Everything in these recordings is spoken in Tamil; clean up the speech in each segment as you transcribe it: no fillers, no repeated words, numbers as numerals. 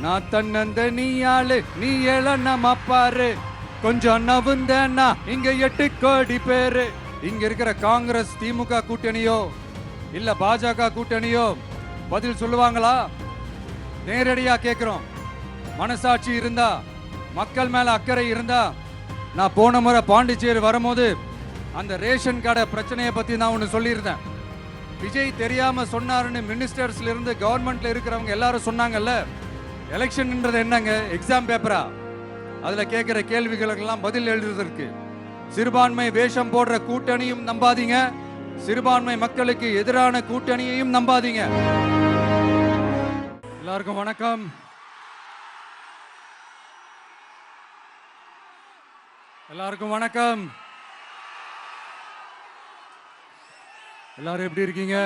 நான் தன்னந்த நீ ஆளு நீ ஏழண்ணம் அப்பாரு கொஞ்சம் நவுந்தேன்னா இங்க 8 கோடி பேரு. இங்க இருக்கிற காங்கிரஸ் திமுக கூட்டணியோ இல்ல பாஜக கூட்டணியோ பதில் சொல்லுவாங்களா? நேரடியா கேட்கிறோம். மனசாட்சி இருந்தா, மக்கள் மேல அக்கறை இருந்தா, நான் போன முறை பாண்டிச்சேரி வரும்போது அந்த ரேஷன் கடை பிரச்சனையை பத்தி நான் ஒன்று சொல்லியிருந்தேன். விஜய் தெரியாம சொன்னாருன்னு மினிஸ்டர்ஸ்ல இருந்து கவர்மெண்ட்ல இருக்கிறவங்க எல்லாரும் சொன்னாங்கல்ல. எலெக்ஷன்ன்றது என்னங்க, எக்ஸாம் பேப்பரா? அதுல கேட்கிற கேள்விகளுக்கெல்லாம் பதில் எழுதுவதற்கு சிறுபான்மை வேஷம் போடுற கூட்டணியும் நம்பாதீங்க, சிறுபான்மை மக்களுக்கு எதிரான கூட்டணியையும் நம்பாதீங்க. எல்லாருக்கும் வணக்கம். எல்லாருக்கும் வணக்கம். எல்லாரும் எப்படி இருக்கீங்க?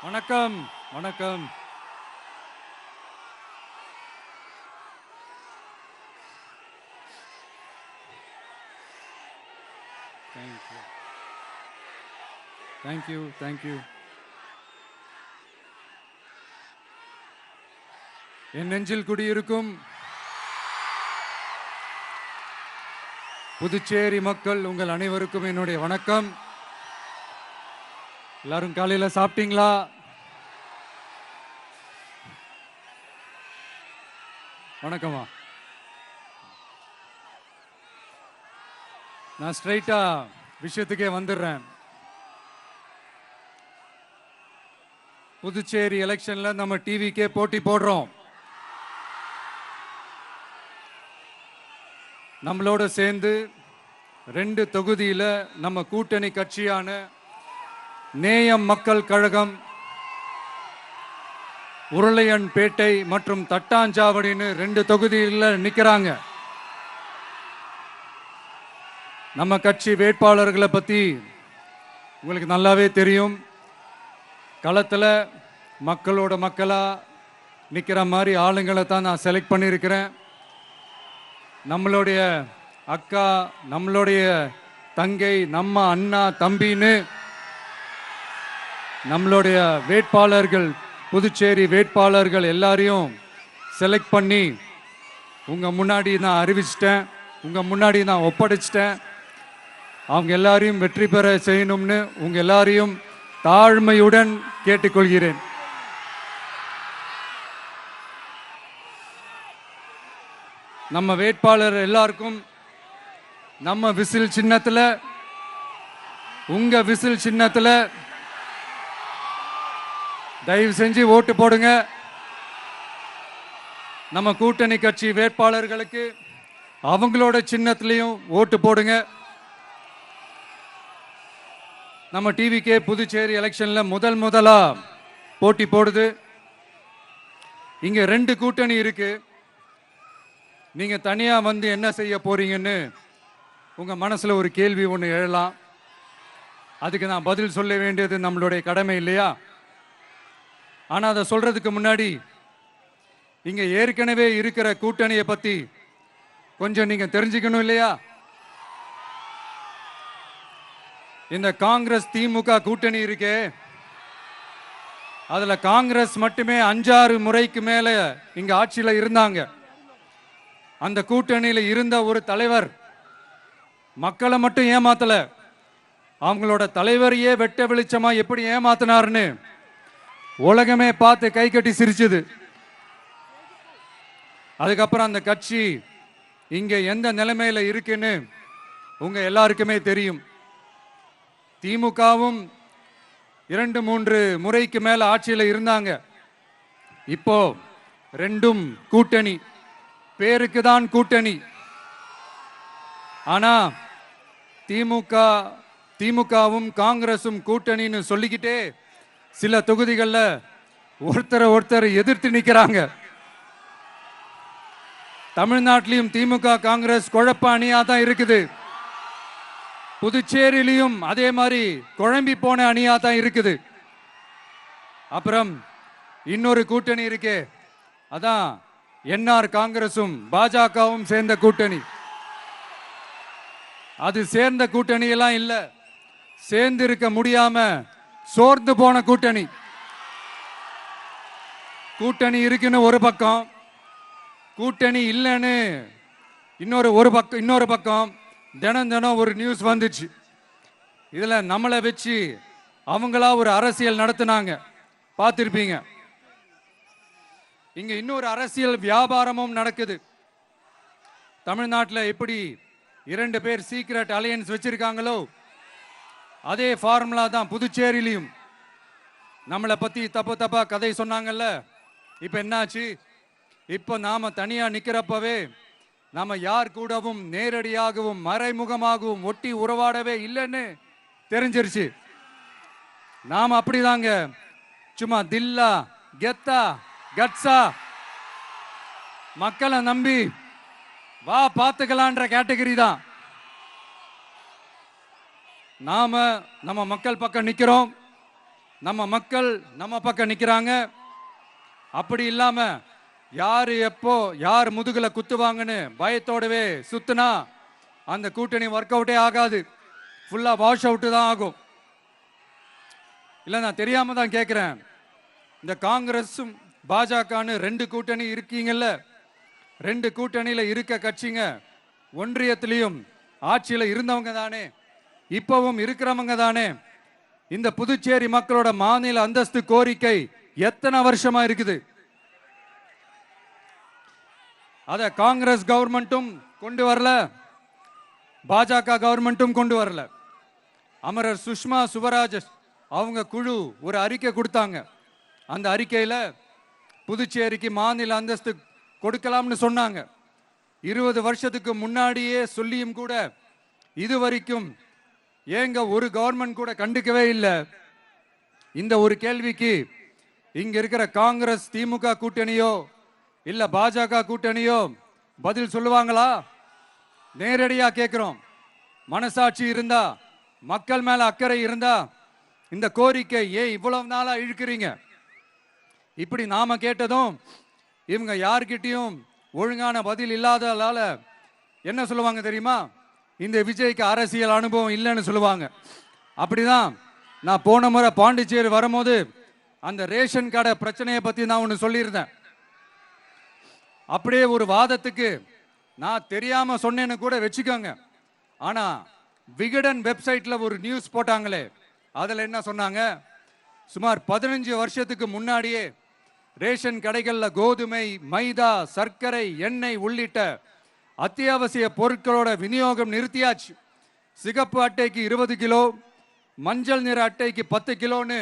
வணக்கம் வணக்கம். Thank you thank you. என் நெஞ்சில் குடியிருக்கும் புதுச்சேரி மக்கள் உங்கள் அனைவருக்கும் என்னுடைய வணக்கம். எல்லாரும் காலையில சாப்பிட்டீங்களா? வணக்கமா. நான் ஸ்ட்ரைட்டா விஷயத்துக்கே வந்துடுறேன். புதுச்சேரி எலெக்ஷன்ல நம்ம டிவிக்கே போட்டி போடுறோம். நம்மளோட சேர்ந்து 2 தொகுதியில நம்ம கூட்டணி கட்சியான நேயம் மக்கள் கழகம் உருளையன்பேட்டை மற்றும் தட்டாஞ்சாவடின்னு 2 தொகுதியில் நிக்கிறாங்க. நம்ம கட்சி வேட்பாளர்களை பத்தி உங்களுக்கு நல்லாவே தெரியும். களத்துல மக்களோட மக்களா நிக்கிற மாதிரி ஆளுங்களை தான் நான் செலக்ட் பண்ணியிருக்கிறேன். நம்மளுடைய அக்கா, நம்மளுடைய தங்கை, நம்ம அண்ணா தம்பின்னு நம்மளுடைய வேட்பாளர்கள், புதுச்சேரி வேட்பாளர்கள் எல்லாரையும் செலக்ட் பண்ணி உங்க முன்னாடி நான் அறிவிச்சிட்டேன், உங்க முன்னாடி நான் ஒப்படைச்சிட்டேன். அவங்க எல்லாரையும் வெற்றி பெற செய்யணும்னு உங்க எல்லாரையும் தாழ்மையுடன் கேட்டுக்கொள்கிறேன். நம்ம வேட்பாளர் எல்லாருக்கும் நம்ம விசில் சின்னத்துல, உங்க விசில் சின்னத்துல தயவு செஞ்சு ஓட்டு போடுங்க. நம்ம கூட்டணி கட்சி வேட்பாளர்களுக்கு அவங்களோட சின்னத்திலையும் ஓட்டு போடுங்க. நம்ம டிவிக்கே புதுச்சேரி எலெக்ஷன்ல முதலா போட்டி போடுது. இங்க 2 கூட்டணி இருக்கு. நீங்க தனியா வந்து என்ன செய்ய போறீங்கன்னு உங்க மனசுல ஒரு கேள்வி ஒன்று எழலாம். அதுக்கு நான் பதில் சொல்ல வேண்டியது நம்மளுடைய கடமை இல்லையா? ஆனா அதை சொல்றதுக்கு முன்னாடி இங்க ஏற்கனவே இருக்கிற கூட்டணியை பத்தி கொஞ்சம் நீங்க தெரிஞ்சுக்கணும் இல்லையா? இந்த காங்கிரஸ் திமுக கூட்டணி இருக்கே, அதுல காங்கிரஸ் மட்டுமே 5-6 முறைக்கு மேல இங்க ஆட்சியில இருந்தாங்க. அந்த கூட்டணியில இருந்த ஒரு தலைவர் மக்களை மட்டும் ஏமாத்தல, அவங்களோட தலைவரையே வெட்ட வெளிச்சமா எப்படி ஏமாத்தினார்னு உலகமே பார்த்து கை கட்டி சிரிச்சது. அதுக்கப்புறம் அந்த கட்சி இங்க எந்த நிலைமையில இருக்குன்னு உங்க எல்லாருக்குமே தெரியும். திமுகவும் 2-3 முறைக்கு மேல ஆட்சியில இருந்தாங்க. இப்போ 2ம் கூட்டணி, பேருக்கு தான் கூட்டணி. ஆனா திமுகவும் காங்கிரசும் கூட்டணின்னு சொல்லிக்கிட்டே சில தொகுதிகளில் ஒருத்தரை எதிர்த்து நிற்கிறாங்க. தமிழ்நாட்டிலையும் திமுக காங்கிரஸ் குழப்ப அணியா தான் இருக்குது. புதுச்சேரியிலையும் அதே மாதிரி குழம்பி போன அணியா தான் இருக்குது. அப்புறம் இன்னொரு கூட்டணி இருக்கே, அதான் என்ஆர் காங்கிரசும் பாஜகவும் சேர்ந்த கூட்டணி. அது சேர்ந்த கூட்டணி எல்லாம் இல்ல, சேர்ந்து இருக்க முடியாம சோர்ந்து போன கூட்டணி. கூட்டணி இருக்குன்னு ஒரு பக்கம், கூட்டணி இல்லைன்னு இன்னொரு பக்கம் தினம் தினம் ஒரு நியூஸ் வந்துச்சு. இதுல நம்மளை வச்சு அவங்களா ஒரு அரசியல் நடத்தினாங்க, பார்த்திருப்பீங்க. இங்க இன்னொரு அரசியல் வியாபாரமும் நடக்குது. தமிழ்நாட்டில் எப்படி 2 பேர் சீக்ரெட் அலையன்ஸ் வச்சிருக்காங்களோ அதே ஃபார்முலா தான் புதுச்சேரியிலையும். நம்மளை பத்தி தப்பா கதை சொன்னாங்கல்ல, இப்ப என்னாச்சு? இப்ப நாம தனியா நிக்கிறப்பவே நாம யார் கூடவும் நேரடியாகவும் மறைமுகமாகவும் ஒட்டி உறவாடவே இல்லைன்னு தெரிஞ்சிருச்சு. நாம அப்படிதாங்க, சும்மா தில்லா கெத்தா கட்ஸா மக்களை நம்பி வா பார்த்துக்கலான்ற கேட்டகரி தான். நாம நம்ம மக்கள் பக்கம் நிக்கிறோம், நம்ம மக்கள் நம்ம பக்கம் நிக்கிறாங்க. அப்படி இல்லாம யாரு எப்போ யார் முதுகுல குத்துவாங்கன்னு பயத்தோடவே சுத்துனா அந்த கூட்டணி ஒர்க் அவுட்டே ஆகாது, ஃபுல்லா வாஷ் அவுட் தான் ஆகும். இல்ல நான் தெரியாம தான் கேட்கிறேன், இந்த காங்கிரஸும் பாஜகன்னு 2 கூட்டணி இருக்கீங்கல்ல, 2 கூட்டணியில இருக்க கட்சிங்க ஒன்றியத்திலையும் ஆட்சியில இருந்தவங்க தானே, இப்பவும் இருக்கிறவங்க தானே. இந்த புதுச்சேரி மக்களோட மாநில அந்தஸ்து கோரிக்கை எத்தனை வருஷமா இருக்குது? அத காங்கிரஸ் கவர்மெண்ட்டும் கொண்டு வரல, பாஜக கவர்மெண்ட்டும் கொண்டு வரல. அமரர் சுஷ்மா சுவராஜ் அவங்க குழு ஒரு அறிக்கை கொடுத்தாங்க. அந்த அறிக்கையில புதுச்சேரிக்கு மாநில அந்தஸ்து கொடுக்கலாம்னு சொன்னாங்க. 20 வருஷத்துக்கு முன்னாடியே சொல்லியும் கூட இதுவரைக்கும் ஏங்க ஒரு கவர்மெண்ட் கூட கண்டுக்கவே இல்லை. இந்த ஒரு கேள்விக்கு இங்க இருக்கிற காங்கிரஸ் திமுக கூட்டணியோ இல்ல பாஜக கூட்டணியோ பதில் சொல்லுவாங்களா? நேரடியா கேட்கிறோம். மனசாட்சி இருந்தா, மக்கள் மேல அக்கறை இருந்தா இந்த கோரிக்கை ஏன் இவ்வளவு நாளா இழுக்கிறீங்க? இப்படி நாம கேட்டதும் இவங்க யார்கிட்டயும் ஒழுங்கான பதில் இல்லாததால என்ன சொல்லுவாங்க தெரியுமா? இந்த விஜய்க்கு அரசியல் அனுபவம் இல்லைன்னு சொல்லுவாங்க. அப்படிதான் நான் போன முறை பாண்டிச்சேரி வரும்போது அந்த ரேஷன் கடை பிரச்சனையை பத்தி நான் ஒன்று சொல்லியிருந்தேன். அப்படியே ஒரு வாதத்துக்கு நான் தெரியாம சொன்னேன்னு கூட வச்சுக்கோங்க. ஆனா விகடன் வெப்சைட்ல ஒரு நியூஸ் போட்டாங்களே, அதுல என்ன சொன்னாங்க? சுமார் 15 வருஷத்துக்கு முன்னாடியே ரேஷன் கடைகள்ல கோதுமை, மைதா, சர்க்கரை, எண்ணெய் உள்ளிட்ட அத்தியாவசிய பொருட்களோட விநியோகம் நிறுத்தியாச்சு. சிகப்பு அட்டைக்கு 20 கிலோ, மஞ்சள் நிற அட்டைக்கு 10 கிலோன்னு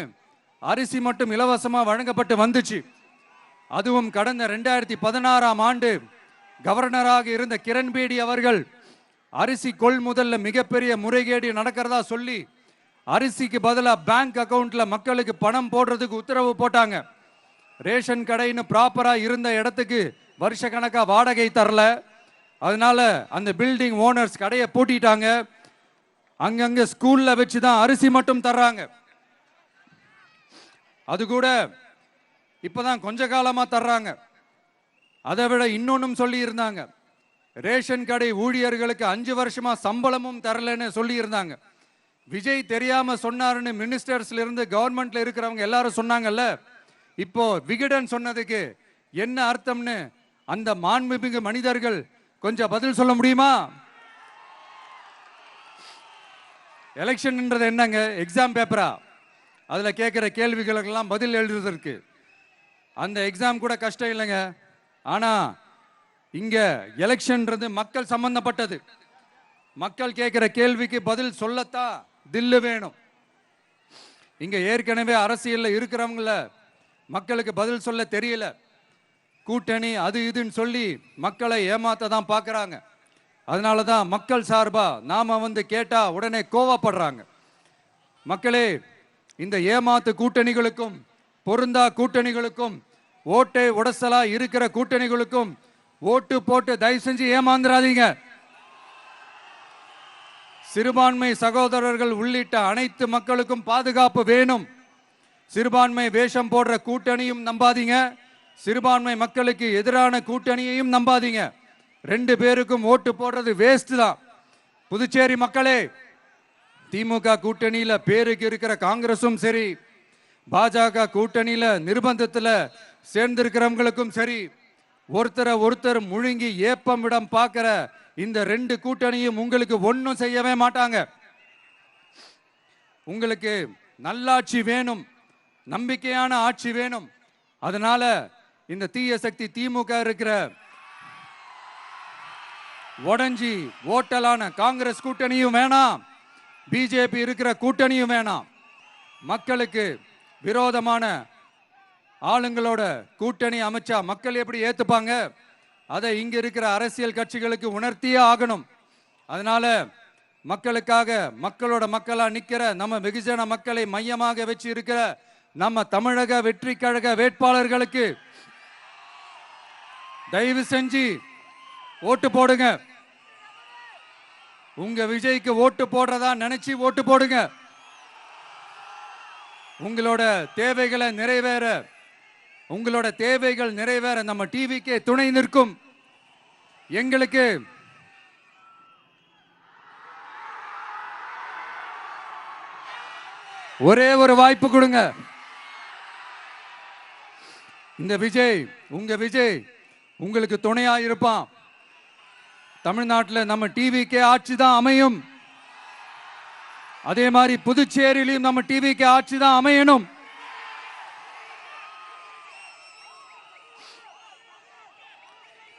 அரிசி மட்டும் இலவசமா வழங்கப்பட்டு வந்துச்சு. அதுவும் கடந்த 2016ஆம் ஆண்டு கவர்னராக இருந்த கிரண்பேடி அவர்கள் அரிசி கொள்முதல்ல மிகப்பெரிய முறைகேடு நடக்கிறதா சொல்லி அரிசிக்கு பதிலாக பேங்க் அக்கவுண்ட்ல மக்களுக்கு பணம் போடுறதுக்கு உத்தரவு போட்டாங்க. ரேஷன் கடைன்னு ப்ராப்பரா இருந்த இடத்துக்கு வருஷ கணக்கா வாடகை தரல. அதனால அந்த பில்டிங் ஓனர்ஸ் கடையை பூட்டிட்டாங்க. அங்கங்க ஸ்கூல்ல வச்சுதான் அரிசி மட்டும் தர்றாங்க. அது கூட இப்பதான் கொஞ்ச காலமா தர்றாங்க. அதை விட இன்னொன்னும் சொல்லி இருந்தாங்க, ரேஷன் கடை ஊழியர்களுக்கு 5 வருஷமா சம்பளமும் தரலன்னு சொல்லி இருந்தாங்க. விஜய் தெரியாம சொன்னாருன்னு மினிஸ்டர்ஸ்ல இருந்து கவர்மெண்ட்ல இருக்கிறவங்க எல்லாரும் சொன்னாங்கல்ல. இப்போ விகடன் சொன்னதுக்கு என்ன அர்த்தம்னு அந்த மாண்புமிகு மனிதர்கள் கொஞ்சம் பதில் சொல்ல முடியுமா? எலெக்ஷன்ன்றது என்னங்க, எக்ஸாம் பேப்பரா? அதுல கேட்கிற கேள்விகளுக்கெல்லாம் பதில் எழுதுவதற்கு அந்த எக்ஸாம் கூட கஷ்டம் இல்லைங்க. ஆனா இங்க எலெக்ஷன்ன்றது மக்கள் சம்பந்தப்பட்டது. மக்கள் கேட்கிற கேள்விக்கு பதில் சொல்லத்தான் தில்லு வேணும். இங்க ஏற்கனவே அரசியல்ல இருக்கிறவங்கள மக்களுக்கு பதில் சொல்ல தெரியல. கூட்டணி அது இதுன்னு சொல்லி மக்களை ஏமாத்த தான் பார்க்கறாங்க. அதனாலதான் மக்கள் சார்பா நாம வந்து கேட்டா உடனே கோவப்படுறாங்க. மக்களே, இந்த ஏமாத்து கூட்டணிகளுக்கும் பொருந்தா கூட்டணிகளுக்கும் ஓட்டை உடசலா இருக்கிற கூட்டணிகளுக்கும் ஓட்டு போட்டு தயவு செஞ்சு ஏமாந்துராதீங்க. சிறுபான்மை சகோதரர்கள் உள்ளிட்ட அனைத்து மக்களுக்கும் பாதுகாப்பு வேணும். சிறுபான்மை வேஷம் போடுற கூட்டணியும் நம்பாதீங்க, சிறுபான்மை மக்களுக்கு எதிரான கூட்டணியையும் நம்பாதீங்க. 2 பேருக்கும் ஓட்டு போடுறது வேஸ்ட் தான். புதுச்சேரி மக்களே, திமுக கூட்டணியில பேருக்கு இருக்கிற காங்கிரசும் சரி, பாஜக கூட்டணியில நிர்பந்தத்துல சேர்ந்திருக்கிறவங்களுக்கும் சரி, ஒருத்தர் முழுங்கி ஏப்பமிடம் பார்க்கிற இந்த ரெண்டு கூட்டணியும் உங்களுக்கு ஒன்னும் செய்யவே மாட்டாங்க. உங்களுக்கு நல்லாட்சி வேணும், நம்பிக்கையான ஆட்சி வேணும். அதனால இந்த தீய சக்தி திமுக இருக்கிற உடஞ்சி ஓட்டலான காங்கிரஸ் கூட்டணியும் வேணாம், பிஜேபி இருக்கிற கூட்டணியும் வேணாம். மக்களுக்கு விரோதமான ஆளுங்களோட கூட்டணி அமைச்சா மக்கள் எப்படி ஏத்துப்பாங்க? அதை இங்க இருக்கிற அரசியல் கட்சிகளுக்கு உணர்த்தியே ஆகணும். அதனால மக்களுக்காக மக்களோட மக்களா நிக்கிற நம்ம வெகுஜன மக்களை மையமாக வச்சு இருக்கிற நம்ம தமிழக வெற்றி கழக வேட்பாளர்களுக்கு தயவு செஞ்சு ஓட்டு போடுங்க. உங்க விஜய்க்கு ஓட்டு போடுறதா நினைச்சு ஓட்டு போடுங்க. உங்களோட தேவைகளை நிறைவேற, உங்களோட தேவைகள் நிறைவேற நம்ம டிவிக்கே துணை நிற்கும். எங்களுக்கு ஒரே ஒரு வாய்ப்பு கொடுங்க. இந்த விஜய், உங்க விஜய் உங்களுக்கு துணையா இருப்பான். தமிழ்நாட்டில் நம்ம டிவிக்கே ஆட்சி தான் அமையும். அதே மாதிரி புதுச்சேரியிலும் நம்ம டிவிக்கே ஆட்சி தான் அமையணும்.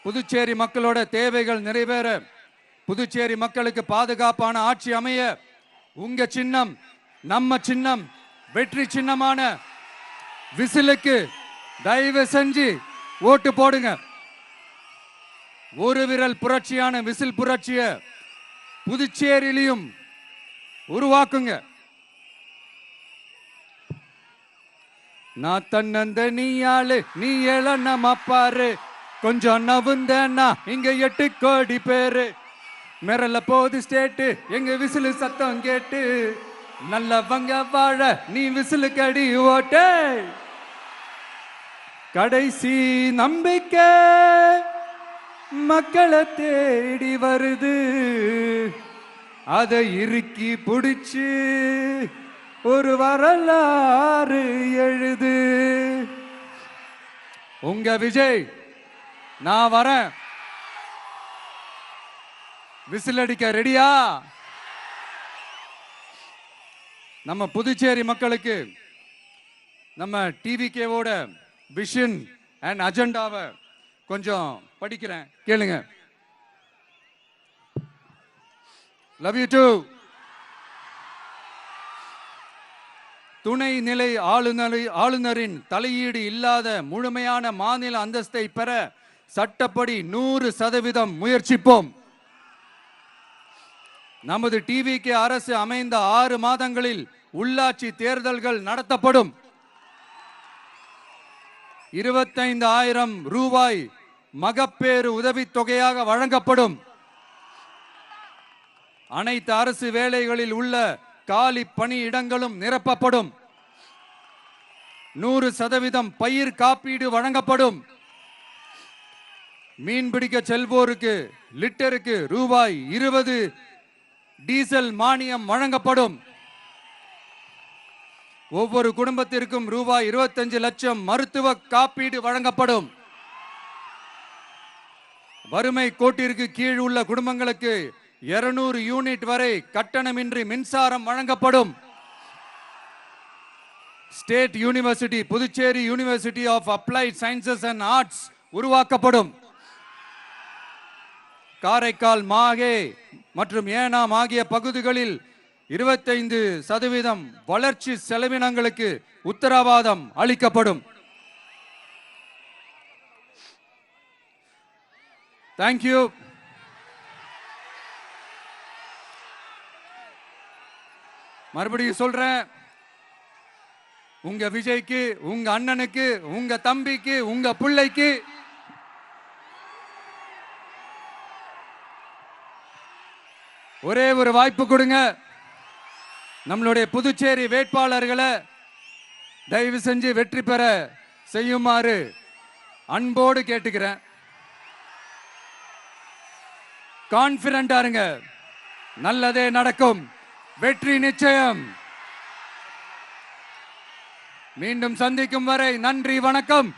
புதுச்சேரி மக்களோட தேவைகள் நிறைவேற, புதுச்சேரி மக்களுக்கு பாதுகாப்பான ஆட்சி அமைய உங்க சின்னம், நம்ம சின்னம், வெற்றி சின்னமான விசிலுக்கு தயவு செஞ்சு ஓட்டு போடுங்க. ஒரு விரல் புரட்சியான விசில் புரட்சிய புதுச்சேரியிலும் உருவாக்குங்க. நான் தன்னந்த நீ ஆளு, நீ ஏளனம் அப்பாரு, கொஞ்சம் நவுந்தேன்னா இங்க 8 கோடி பேரு, மிரல போது ஸ்டேட்டு எங்க விசிலு சத்தம் கேட்டு, நல்லவங்க வாழ நீ விசிலு கடி ஓட்டே, கடைசி நம்பிக்கை மக்களை தேடி வருது, அதை இறுக்கி பிடிச்சு ஒரு வரலாறு எழுது. உங்க விஜய், நான் வரேன். விசில் அடிக்க ரெடியா? நம்ம புதுச்சேரி மக்களுக்கு நம்ம டிவிகேவோட விஷன் அண்ட் அஜெண்டாவை கொஞ்சம் படிக்கிறேன், கேளுங்க. Love you too. துணை நிலை ஆளுநரின் தலையீடு இல்லாத முழுமையான மாநில அந்தஸ்தை பெற சட்டப்படி 100% முயற்சிப்போம். நமது டிவிக்கு அரசு அமைந்த 6 மாதங்களில் உள்ளாட்சி தேர்தல்கள் நடத்தப்படும். 25,000 ரூபாய் மகப்பேறு உதவித்தொகையாக வழங்கப்படும். அனைத்து அரசு வேலைகளில் உள்ள காலி பணியிடங்களும் நிரப்பப்படும். 100% பயிர் காப்பீடு வழங்கப்படும். மீன்பிடிக்க செல்வோருக்கு லிட்டருக்கு ரூபாய் 20 டீசல் மானியம் வழங்கப்படும். ஒவ்வொரு குடும்பத்திற்கும் ரூபாய் 25 லட்சம் மருத்துவ காப்பீடு வழங்கப்படும். வறுமை கோட்டிற்கு கீழ் உள்ள குடும்பங்களுக்கு 200 யூனிட் வரை கட்டணமின்றி மின்சாரம் வழங்கப்படும். State university, Puducherry university of applied sciences and arts உருவாக்கப்படும். காரைக்கால், மாஹே மற்றும் ஏனாம் ஆகிய பகுதிகளில் 25% வளர்ச்சி செலவினங்களுக்கு உத்தரவாதம் அளிக்கப்படும். தேங்க்யூ. மறுபடியும் சொல்றேன், உங்க விஜய்க்கு, உங்க அண்ணனுக்கு, உங்க தம்பிக்கு, உங்க பிள்ளைக்கு ஒரே ஒரு வாய்ப்பு கொடுங்க. நம்மளுடைய புதுச்சேரி வேட்பாளர்களை தயவு செஞ்சு வெற்றி பெற செய்யுமாறு அன்போடு கேட்டுக்கிறேன். கான்பிடண்டா இருங்க, நல்லதே நடக்கும். வெற்றி நிச்சயம். மீண்டும் சந்திக்கும் வரை நன்றி, வணக்கம்.